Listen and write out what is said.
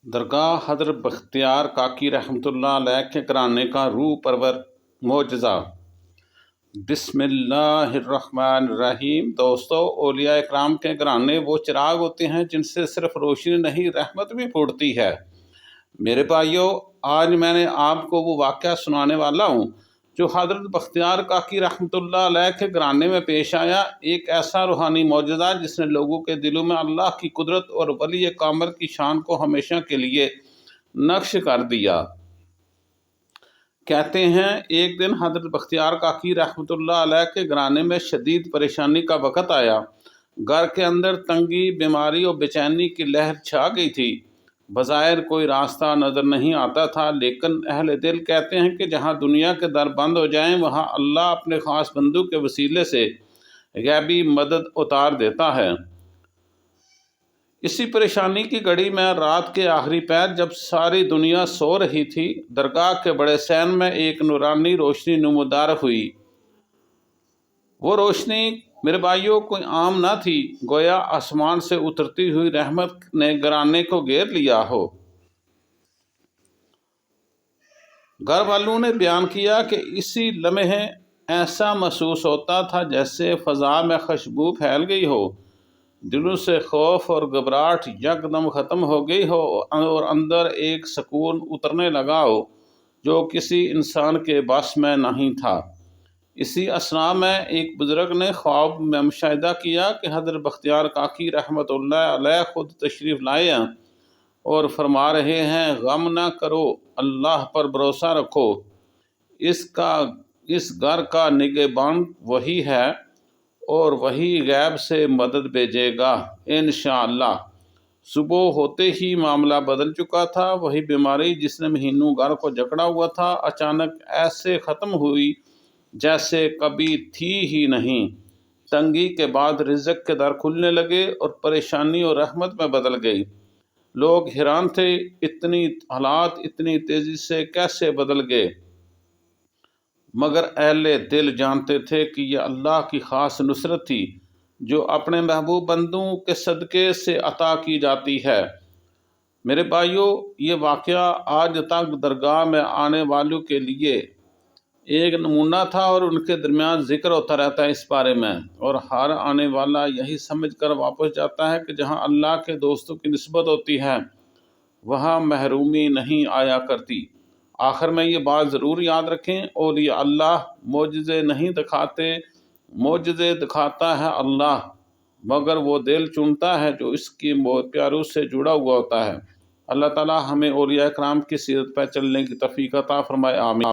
درگاہ حضرت بختیار کاکی رحمۃ اللہ علیہ کے گھرانے کا روح پرور معجزہ۔ بسم اللہ الرحمن الرحیم۔ دوستو، اولیاء اکرام کے گھرانے وہ چراغ ہوتے ہیں جن سے صرف روشنی نہیں، رحمت بھی پھوٹتی ہے۔ میرے بھائیو، آج میں نے آپ کو وہ واقعہ سنانے والا ہوں جو حضرت بختیار کاکی رحمۃ اللہ علیہ کے گھرانے میں پیش آیا۔ ایک ایسا روحانی معجزہ جس نے لوگوں کے دلوں میں اللہ کی قدرت اور ولی کامل کی شان کو ہمیشہ کے لیے نقش کر دیا۔ کہتے ہیں ایک دن حضرت بختیار کاکی رحمۃ اللہ علیہ کے گھرانے میں شدید پریشانی کا وقت آیا۔ گھر کے اندر تنگی، بیماری اور بے چینی کی لہر چھا گئی تھی۔ بظاہر کوئی راستہ نظر نہیں آتا تھا، لیکن اہل دل کہتے ہیں کہ جہاں دنیا کے در بند ہو جائیں وہاں اللہ اپنے خاص بندوں کے وسیلے سے غیبی مدد اتار دیتا ہے۔ اسی پریشانی کی گھڑی میں رات کے آخری پہر جب ساری دنیا سو رہی تھی، درگاہ کے بڑے صحن میں ایک نورانی روشنی نمودار ہوئی۔ وہ روشنی میرے بھائیوں کوئی عام نہ تھی، گویا آسمان سے اترتی ہوئی رحمت نے گھرانے کو گھیر لیا ہو۔ گھر والوں نے بیان کیا کہ اسی لمحے ایسا محسوس ہوتا تھا جیسے فضا میں خوشبو پھیل گئی ہو، دلوں سے خوف اور گھبراہٹ یکدم ختم ہو گئی ہو اور اندر ایک سکون اترنے لگا ہو جو کسی انسان کے بس میں نہیں تھا۔ اسی اثناء میں ایک بزرگ نے خواب میں مشاہدہ کیا کہ حضرت بختیار کاکی رحمۃ اللہ علیہ خود تشریف لائے ہیں اور فرما رہے ہیں، غم نہ کرو، اللہ پر بھروسہ رکھو، اس گھر کا نگہبان وہی ہے اور وہی غیب سے مدد بھیجے گا انشاءاللہ۔ صبح ہوتے ہی معاملہ بدل چکا تھا۔ وہی بیماری جس نے مہینوں گھر کو جکڑا ہوا تھا، اچانک ایسے ختم ہوئی جیسے کبھی تھی ہی نہیں۔ تنگی کے بعد رزق کے در کھلنے لگے اور پریشانی اور رحمت میں بدل گئی۔ لوگ حیران تھے، حالات اتنی تیزی سے کیسے بدل گئے؟ مگر اہل دل جانتے تھے کہ یہ اللہ کی خاص نصرت تھی جو اپنے محبوب بندوں کے صدقے سے عطا کی جاتی ہے۔ میرے بھائیو، یہ واقعہ آج تک درگاہ میں آنے والوں کے لیے ایک نمونہ تھا اور ان کے درمیان ذکر ہوتا رہتا ہے اس بارے میں، اور ہر آنے والا یہی سمجھ کر واپس جاتا ہے کہ جہاں اللہ کے دوستوں کی نسبت ہوتی ہے وہاں محرومی نہیں آیا کرتی۔ آخر میں یہ بات ضرور یاد رکھیں، اولیاء اللہ معجزے نہیں دکھاتے، معجزے دکھاتا ہے اللہ، مگر وہ دل چنتا ہے جو اس کی پیاروں سے جڑا ہوا ہوتا ہے۔ اللہ تعالی ہمیں اولیاء کرام کی سیرت پر چلنے کی توفیق عطا فرمائے، آمین۔